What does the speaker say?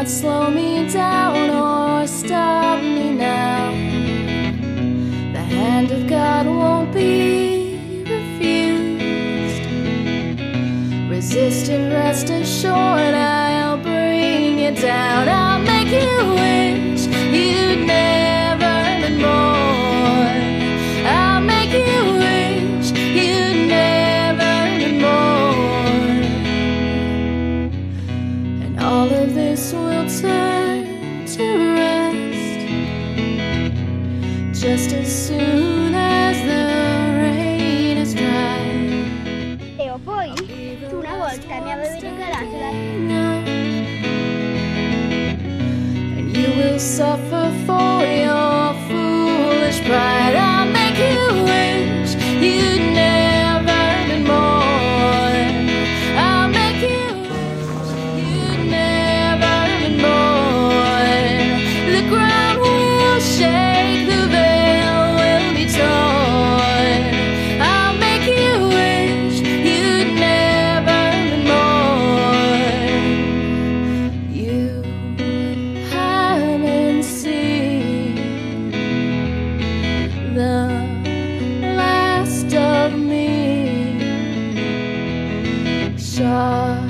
not slow me down or stop me now. The hand of God won't be refused. Resist and rest assured, I'll bring you down. I'll make you wish you'd never been born. I'll make you wish you'd never been born. And all of this will turn to rest just as soon as the rain is dry. E poi tu una volta mi avevi regalato la... And you will suffer for your foolish pride. I'll make you wish you'd never been born. I'll make you wish you'd never been born. The ground will shake, the veil will be torn. I'll make you wish you'd never been born. You haven't seen the last of me. Shot